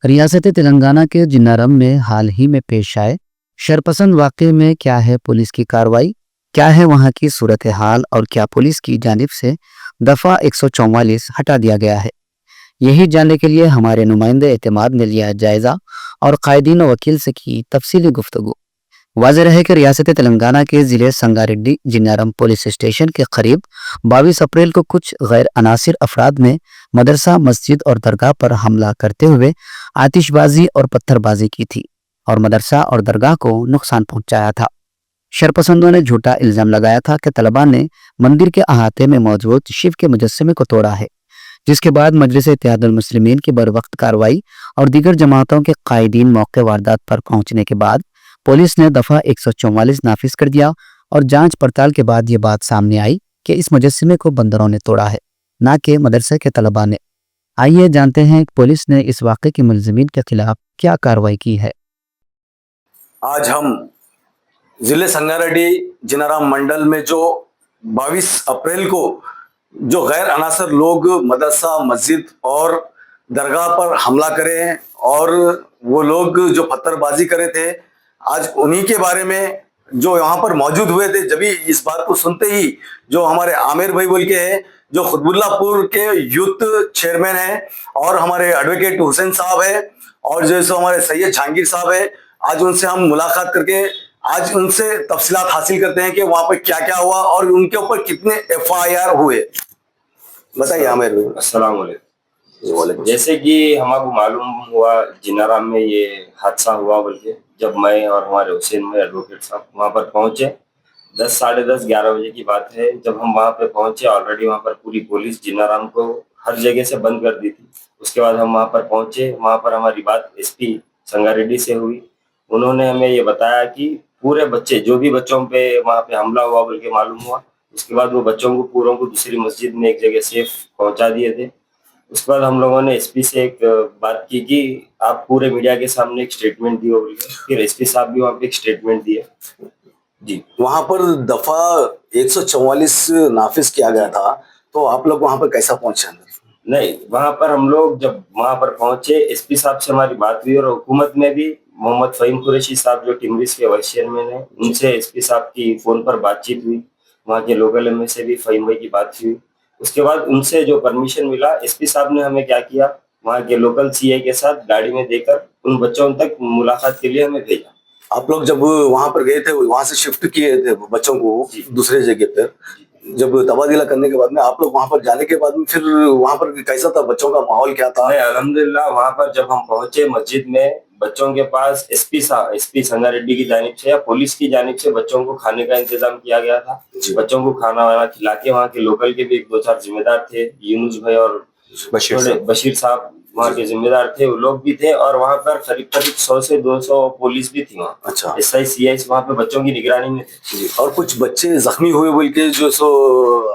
रियासत तेलंगाना के जिन्नारम में हाल ही में पेश आए शरपसंद वाक़ये में क्या है पुलिस की कार्रवाई, क्या है वहां की सूरत हाल और क्या पुलिस की जानिब से दफ़ा 144 हटा दिया गया है। यही जानने के लिए हमारे नुमाइंदे एतमाद ने लिया जायजा और कायदीन व वकील से की तफसीली गुफ्तगू। वाज़ेह है कि रियासत तेलंगाना के ज़िले संगारेड्डी जिन्नारम पुलिस स्टेशन के करीब 22 अप्रैल को कुछ गैर अनासिर अफराद ने मदरसा, मस्जिद और दरगाह पर हमला करते हुए आतिशबाजी और पत्थरबाजी की थी और मदरसा और दरगाह को नुकसान पहुंचाया था। शरपसंदों ने झूठा इल्ज़ाम लगाया था कि तलबा ने मंदिर के अहाते में मौजूद शिव के मुजस्समे को तोड़ा है, जिसके बाद मजलिस इत्तेहादुल मुस्लिमीन की बरवक्त कार्रवाई और दीगर जमातों के कायदीन मौके वारदात पर पहुंचने के बाद पुलिस ने दफ़ा 144 नाफिज कर दिया और जांच पड़ताल के बाद ये बात सामने आई कि इस मुजस्समे को बंदरों ने तोड़ा है, ना कि मदरसे के तलबा ने। आइए जानते हैं कि पुलिस ने इस वाक़े के मुलज़िमीन के खिलाफ क्या कार्रवाई की है। आज हम जिले संगारेड्डी जिनाराम मंडल में जो 22 अप्रैल को जो गैर अनासर लोग मदरसा, मस्जिद और दरगाह पर हमला करे हैं और वो लोग जो पत्थरबाजी करे थे, आज उन्हीं के बारे में जो यहाँ पर मौजूद हुए थे, जब इस बात को सुनते ही जो हमारे आमिर भाई बोल के हैं जो खुतबुल्लापुर के यूथ चेयरमैन हैं और हमारे एडवोकेट हुसैन साहब है और जो हमारे सैयद जहांगीर साहब है, आज उनसे हम मुलाकात करके आज उनसे तफसीलात हासिल करते हैं कि वहां पर क्या क्या हुआ और उनके ऊपर कितने FIR हुए। बताइए आमिर भाई। अस्सलाम वालेकुम। जैसे कि हमको मालूम हुआ जिन्नाराम में ये हादसा हुआ बोल के, जब मैं और हमारे हुसैन भाई एडवोकेट साहब वहां पर पहुंचे 10 साढ़े 10 11 बजे की बात है। जब हम वहां पे पहुंचे ऑलरेडी वहां पर पूरी पुलिस जिन्नाराम को हर जगह से बंद कर दी थी। उसके बाद हम वहां पर पहुंचे, वहां पर हमारी बात SP संगारेड्डी से हुई। उन्होंने हमें ये बताया कि पूरे बच्चे जो भी बच्चों पे वहां पे हमला हुआ बोल के मालूम हुआ, उसके बाद वो बच्चों को पूरों को दूसरी मस्जिद में एक जगह सेफ पहुंचा दिए थे। उसके बाद हम लोगों ने SP से एक बात की कि आप पूरे मीडिया के सामने एक स्टेटमेंट दिए बोल के, फिर SP साहब भी वहाँ पे एक स्टेटमेंट दिए जी। वहां पर दफा 144 नाफिज किया गया था, तो आप लोग वहां पर कैसा पहुंचे? नहीं, वहां पर हम लोग जब वहां पर पहुंचे SP साहब से हमारी बात हुई और हुकूमत में भी मोहम्मद फहीम कुरैशी साहब जो टिमरिस के वाइस चेयरमैन है, उनसे SP साहब की फोन पर बातचीत हुई। वहाँ के लोकल MA से भी फहीम भाई की बात हुई। उसके बाद उनसे जो परमिशन मिला, SP साहब ने हमें क्या किया, वहाँ के लोकल CI के साथ गाड़ी में देकर उन बच्चों तक मुलाकात के लिए हमें भेजा। आप लोग जब वहां पर गए थे, वहां से शिफ्ट किए थे बच्चों को दूसरे जगह पर, जब तबादला करने के बाद में आप लोग वहां पर जाने के बाद में फिर वहां पर कैसा था, बच्चों का माहौल क्या था? अल्हम्दुलिल्लाह वहां पर जब हम पहुंचे मस्जिद में, बच्चों के पास SP संगारेड्डी की जानिब से या पुलिस की जानिब से बच्चों को खाने का इंतजाम किया गया था। बच्चों को खाना वाना खिला के वहाँ के लोकल के भी 2-4 जिम्मेदार थे, यूनुस भाई और बशीर साहब वहाँ के जिम्मेदार थे, वो लोग भी थे और वहाँ पर करीब 100 से 200 पुलिस भी थी वहाँ। अच्छा। SI CI वहाँ पे बच्चों की निगरानी में थे। और कुछ बच्चे जख्मी हुए बोल के जो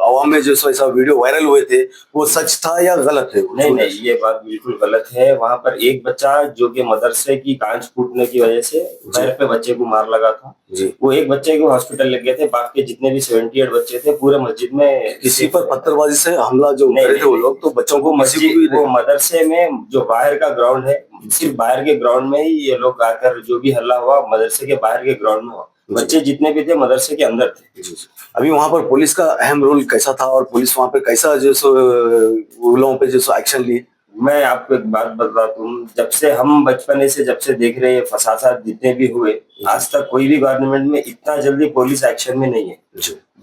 अवाम में जो ऐसा वीडियो वायरल हुए थे, वो सच था या गलत है? नहीं, ये बात बिल्कुल गलत है। वहाँ पर एक बच्चा जो कि मदरसे की कांच फूटने की वजह से पैर पे बच्चे को मार लगा था, वो एक बच्चे को हॉस्पिटल ले गए थे। बाकी जितने भी 78 बच्चे थे पूरे मस्जिद में किसी पर पत्थरबाजी से हमला जो करे थे वो लोग, तो बच्चों को वो मदरसे में जो बाहर का ग्राउंड है, सिर्फ बाहर के ग्राउंड में ही ये लोग आकर जो भी हल्ला हुआ मदरसे के बाहर के ग्राउंड में हुआ। बच्चे जितने भी थे मदरसे के अंदर थे। अभी वहां पर पुलिस का अहम रोल कैसा था और पुलिस वहां पे कैसा जो लोगों पे जो एक्शन ली? मैं आपको एक बात बताता हूँ, जब से हम बचपने से जब से देख रहे हैं फसाद जितने भी हुए, आज तक कोई भी गवर्नमेंट में इतना जल्दी पुलिस एक्शन में नहीं है।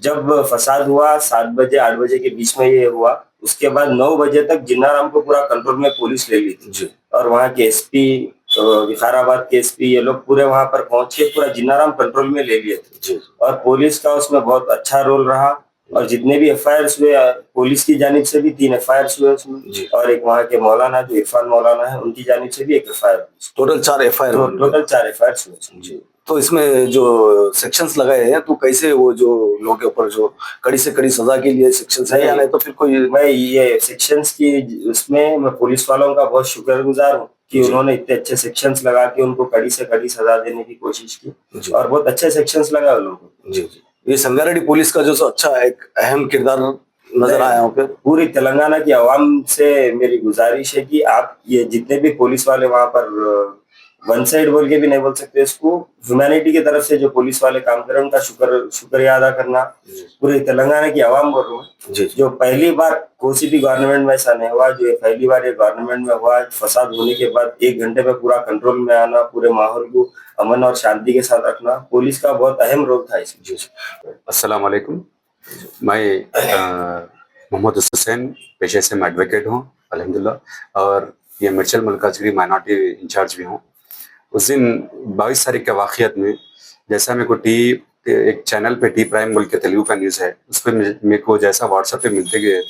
जब फसाद हुआ 7 बजे 8 बजे के बीच में ये हुआ, उसके बाद 9 बजे तक जिन्नाराम को पूरा कंट्रोल में पुलिस ले ली थी और वहाँ के SP विकाराबाद के SP ये लोग पूरे वहां पर पहुंचे, पूरा जिन्नाराम कंट्रोल में ले लिए थे और पुलिस का उसमें बहुत अच्छा रोल रहा। और जितने भी FIR हुए पुलिस की जानिब से भी 3 FIR हुए उसमें और एक वहाँ के मौलाना जो इरफान मौलाना है उनकी जानिब से भी एक FIR। टोटल 4 FIR हुए। तो इसमें जो सेक्शंस लगाए हैं, तो कैसे वो जो लोगों के ऊपर जो कड़ी से कड़ी सजा के लिए सेक्शंस है या नहीं, तो फिर कोई? मैं ये सेक्शंस की उसमें मैं पुलिस वालों का बहुत शुक्रगुजार हूँ कि उन्होंने इतने अच्छे सेक्शंस लगा के उनको कड़ी से कड़ी सजा देने की कोशिश की और बहुत अच्छे सेक्शंस लगाए उन लोगों को। ये संगारेड्डी पुलिस का जो अच्छा एक अहम किरदार नजर आया हूँ फिर। पूरी तेलंगाना की आवाम से मेरी गुजारिश है कि आप ये जितने भी पुलिस वाले वहां पर वन साइड बोल के भी नहीं बोल सकते इसको, ह्यूमैनिटी की तरफ से जो पुलिस वाले काम कर रहे हैं उनका शुक्रिया अदा करना। पूरी तेलंगाना की आवाम बोल रहा हूँ, जो पहली बार कोई भी गवर्नमेंट में ऐसा नहीं हुआ, जो पहली बार ये गवर्नमेंट में हुआ, फसाद होने के बाद 1 घंटे में पूरा कंट्रोल में आना, पूरे माहौल को अमन और शांति के साथ रखना, पुलिस का बहुत अहम रोल था इसमें। अस्सलाम वालेकुम। मैं मोहम्मद हुसैन, पेशे से मैं एडवोकेट हूँ अल्हम्दुलिल्लाह, और ये मिर्चल मलकाजगिरी माइनॉरिटी इंचार्ज भी हूँ। उस दिन 22 तारीख के वाक़ियत में जैसा मेरे को एक चैनल पे टी प्राइम बोल के तेलुगु का न्यूज़ है, उस पर मेरे को जैसा व्हाट्सएप पे मिलते गए,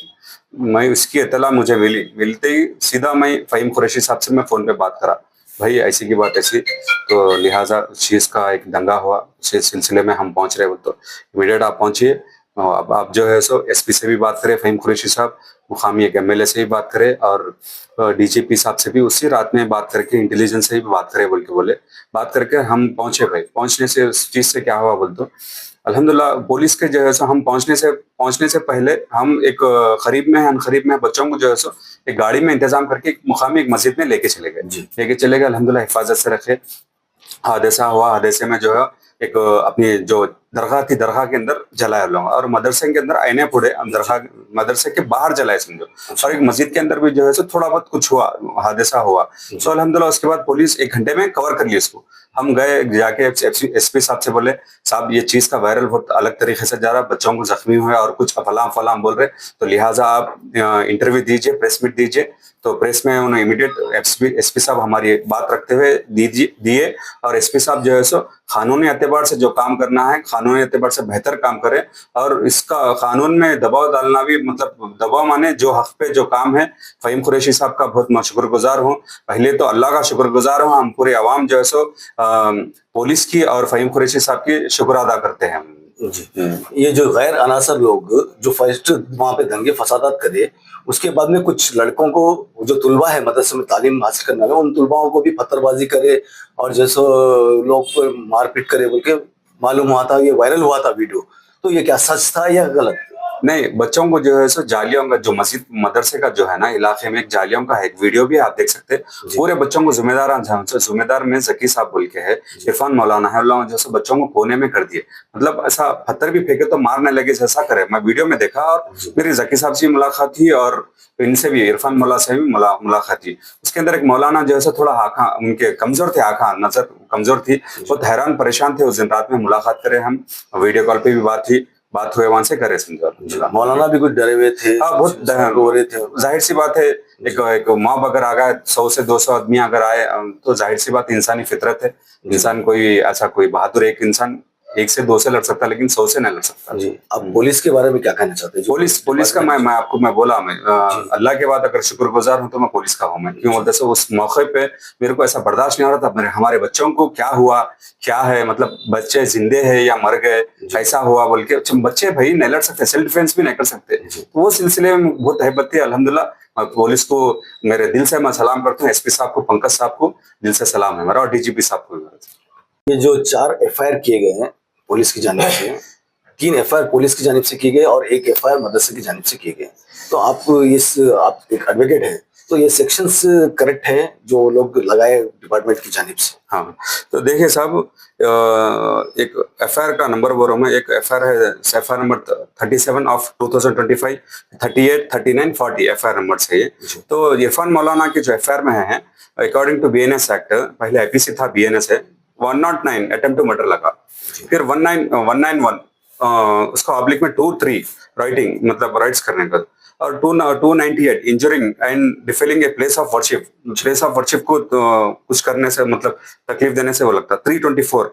मैं उसकी इत्तला मुझे मिलते ही सीधा मैं फ़हीम कुरैशी साहब से मैं फ़ोन पे बात करा, भाई ऐसी की बात ऐसी, तो लिहाजा उस चीज़ का एक दंगा हुआ, उस सिलसिले में हम पहुंच रहे हो, तो इमीडिएट आप पहुंचिए। अब आप जो है सो एसपी से भी बात करें, फ़हीम कुरैशी साहब, मुकामी एक एमएलए से भी बात करें, और डीजीपी साहब से भी उसी रात में बात करके, इंटेलिजेंस से भी बात करें बोल के बोले। बात करके हम पहुंचे भाई। पहुंचने से उस चीज़ से क्या हुआ बोल तो अल्हम्दुलिल्लाह पुलिस के जो है सो हम पहुंचने से पहले हम एक करीब में बच्चों को जो है सो एक गाड़ी में इंतजाम करके मुकामी एक मस्जिद में लेके चले गए अल्हम्दुलिल्लाह हिफाजत से रखे। हादसा हुआ, हादसे में जो है एक अपनी जो दरगाह थी, दरगाह के अंदर जलाया लोग, और मदरसे के अंदर आईने पुड़े, दरगाह मदरसे के बाहर जलाए समझो, और एक मस्जिद के अंदर भी जो है सो थोड़ा बहुत कुछ हुआ, हादसा हुआ। सो अल्हम्दुलिल्लाह उसके बाद पुलिस 1 घंटे में कवर कर ली इसको। हम गए जाके एसपी साहब से बोले, साहब ये चीज का वायरल बहुत अलग तरीके से जा रहा है, बच्चों को जख्मी हुए और कुछ फलाम बोल रहे, तो लिहाजा आप इंटरव्यू दीजिए, प्रेस मीट दीजिए। तो प्रेस में उन्होंने इमीडिएट एसपी साहब हमारी बात रखते हुए दिए, और एसपी साहब जो है सो कानूनी एतबार से जो काम करना है, कानूनी एतबार से बेहतर काम करे, और इसका कानून में दबाव डालना भी, मतलब दबाव माने जो हक पे जो काम है। फ़हीम कुरैशी साहब का बहुत मैं शुक्रगुजार हूँ, पहले तो अल्लाह का शुक्रगुजार हूँ, हम पूरे अवाम जो है सो पुलिस की और फ़हीम कुरैशी साहब की शुक्र अदा करते हैं हम। ये जो गैर अनासर लोग जो फर्स्ट वहाँ पे दंगे फसादात करे, उसके बाद में कुछ लड़कों को जो तुलबा है मदरसे में तालीम हासिल करने में, उन तुलबाओं को भी पत्थरबाजी करे और जैसे लोग को मारपीट करे बोल के मालूम हुआ था, ये वायरल हुआ था वीडियो। तो ये क्या सच था या गलत? नहीं, बच्चों को जो है सो जालियों का जो मस्जिद मदरसे का जो है ना इलाके में एक जालियों का है, एक वीडियो भी आप देख सकते हैं। पूरे बच्चों को जिम्मेदार में जकी साहब बोल के है, इरफान मौलाना है, जैसे बच्चों को कोने में कर दिए, मतलब ऐसा पत्थर भी फेंके तो मारने लगे, ऐसा करे। मैं वीडियो में देखा, और मेरी जकी साहब से मुलाकात थी, और इनसे भी, इरफान मौला से भी मुलाकात थी। उसके अंदर एक मौलाना जो है थोड़ा आँखा उनके कमजोर थे, आँखा नजर कमजोर थी, बहुत हैरान परेशान थे। उस दिन रात में मुलाकात करे, हम वीडियो कॉल पे भी बात हुए, वहां से करे समझो। मौलाना भी कुछ डरे हुए थे, हाँ बहुत रो रहे थे। जाहिर सी बात है, एक मॉब अगर आ गया, 100 से 200 आदमी अगर आए, तो जाहिर सी बात इंसानी फितरत है, इंसान कोई ऐसा कोई बहादुर एक इंसान 1 से 2 से लड़ सकता, लेकिन 100 से नहीं लड़ सकता। जी, अब पुलिस के बारे में क्या कहना चाहते हैं? पुलिस का मैं आपको बोला, अल्लाह के बाद अगर शुक्रगुजार हूं तो मैं पुलिस का हूं। मैं क्यों बोलते, उस मौके पे मेरे को ऐसा बर्दाश्त नहीं हो रहा था, हमारे बच्चों को क्या हुआ, क्या है, मतलब बच्चे जिंदे हैं या मर गए, ऐसा हुआ बोल के। बच्चे भाई नहीं लड़ सकते, सेल्फ डिफेंस भी नहीं कर सकते, तो वो सिलसिले में बहुत हैबत थी। अल्हम्दुलिल्लाह पुलिस को मेरे दिल से मैं सलाम करता हूँ, एसपी साहब को, पंकज साहब को दिल से सलाम है मेरा, और डीजीपी साहब को मेरा। ये जो 4 एफआईआर किए गए हैं पुलिस की जानिब से, 3 एफआईआर पुलिस की जानिब से किए गए और 1 एफआईआर मदरसे की जानिब से किए गए, तो आप एक एडवोकेट हैं, तो ये सेक्शंस करेक्ट है जो लोग लगाए डिपार्टमेंट की जानिब से? हाँ, तो देखिए साहब, एक एफआईआर का नंबर बोल रहा हूँ मैं, एक एफआईआर है, FIR number 37 of 2025, 38, 39, 40 FIR number है ये। तो इरफान मौलाना की जो एफआईआर में है, अकॉर्डिंग टू बीएनएस एक्ट, पहले आईपीसी था, बीएनएस है, 109 अटेम्प्ट टू मर्डर लगा, फिर 191 उसका ऑब्लिक में 23 राइटिंग, मतलब राइट्स करने का, और 298 injuring and defiling a place of worship को कुछ करने से, मतलब तकलीफ देने से वो लगता। 324,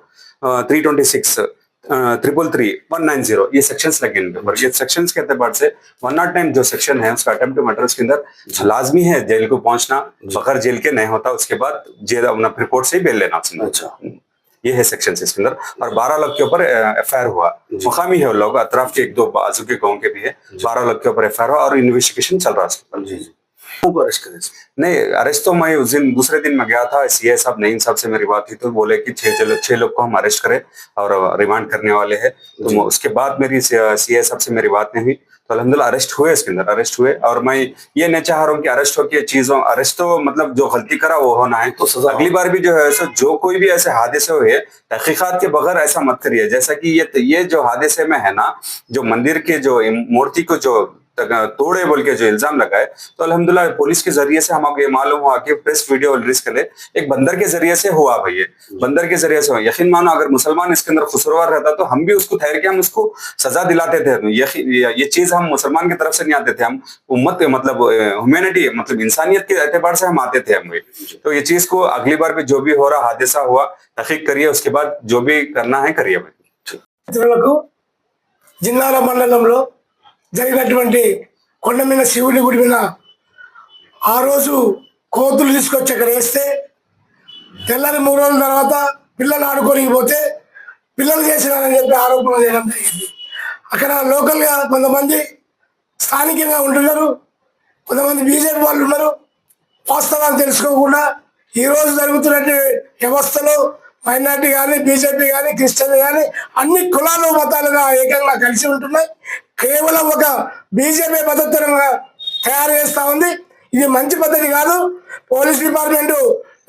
326, 333, 190 ये सेक्शंस लगे इनके ऊपर। ये सेक्शंस के एतबार से 109 जो सेक्शन है उसका अटेम्प्ट टू मर्डर के अंदर लाजमी है जेल को पहुंचना, बगैर जेल के नहीं होता, उसके बाद जेल अपना रिपोर्ट से ही बेल लेना। अच्छा, ये है सेक्शन इसके अंदर। और 12 लाख के ऊपर एफआईआर हुआ, मुकामी है वो लोग, अतराफ के 1-2 बाजू के गाँव के भी है, 12 लाख के ऊपर एफआईआर हुआ और इन्वेस्टिगेशन चल रहा है। जी, को अरेस्ट करे? नहीं, अरेस्ट तो मैं उस दिन दूसरे दिन मैं गया था, सीए साहब नईम साहब से मेरी बात हुई तो बोले कि 6 लोग को हम अरेस्ट करें और रिमांड करने वाले हैं। तो उसके बाद मेरी सीए साहब से मेरी बात नहीं हुई, तो अल्हम्दुलिल्लाह अरेस्ट हुए, इसके अंदर अरेस्ट हुए। और मैं ये नहीं चाह रहा हूँ कि अरेस्ट हो के चीजों, अरेस्ट तो मतलब जो गलती करा वो होना है, तो सजा अगली बार भी जो है ऐसा जो कोई भी ऐसे हादसे हुए तहकीकात के बगैर ऐसा मत करिए। जैसा कि ये जो हादसे में है ना, जो मंदिर के जो मूर्ति को जो तोड़े बोल के जो इल्जाम लगाए, तो अल्हम्दुलिल्लाह पुलिस के जरिए से हमको ये मालूम हुआ कि प्रेस वीडियो रिलीज करे एक बंदर के जरिए से हुआ भाई, ये बंदर के जरिए से हुआ। यकीन मानो अगर मुसलमान इसके अंदर खुसरवार रहता तो हम भी उसको ठहर के हम उसको सजा दिलाते थे। ये चीज हम मुसलमान की तरफ से नहीं आते थे, हम उम्मत मतलब ह्यूमैनिटी मतलब इंसानियत के एतबार से हम आते थे हम। तो ये चीज को अगली बार भी जो भी हो रहा हादसा हुआ तहकीक करिए, उसके बाद जो भी करना है करिए भाई। మిత్రులకు జిన్నారం మండలంలో జరిగినటువంటి కొండ మీద శివుని గుడి మీద ఆ రోజు కోతులు తీసుకొచ్చి అక్కడ వేస్తే తెల్లారి 3 రోజుల తర్వాత పిల్లలు ఆడుకోనికి పోతే పిల్లలు చేసినారని చెప్పి ఆరోపణ చేయడం జరిగింది. అక్కడ లోకల్గా కొంతమంది స్థానికంగా ఉంటున్నారు, కొంతమంది బీజేపీ వాళ్ళు ఉన్నారు. వాస్తవాన్ని తెలుసుకోకుండా ఈరోజు జరుగుతున్నటువంటి వ్యవస్థలో మైనార్టీ కానీ బీజేపీ కానీ క్రిస్టియన్ కానీ అన్ని కులాలు మతాలుగా ఏకంగా కలిసి ఉంటున్నాయి. కేవలం ఒక బీజేపీ మద్దతుగా తయారు చేస్తూ ఉంది. ఇది మంచి పద్ధతి కాదు. పోలీస్ డిపార్ట్మెంట్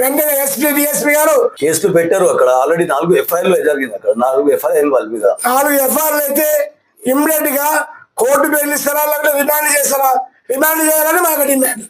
వెంటనే ఎస్పీ డిఎస్పీ గారు కేసులు పెట్టారు. అక్కడ ఆల్రెడీ 4 ఎఫ్ఐఆర్లు జరిగింది. అక్కడ 4 ఎఫ్ఐఆర్ వాళ్ళ మీద 4 ఎఫ్ఐఆర్లు అయితే ఇమ్మీడియట్ గా కోర్టు బెయిల్ ఇస్తారా లేకపోతే రిమాండ్ చేస్తారా? రిమాండ్ చేయాలని మాకు డిమాండ్.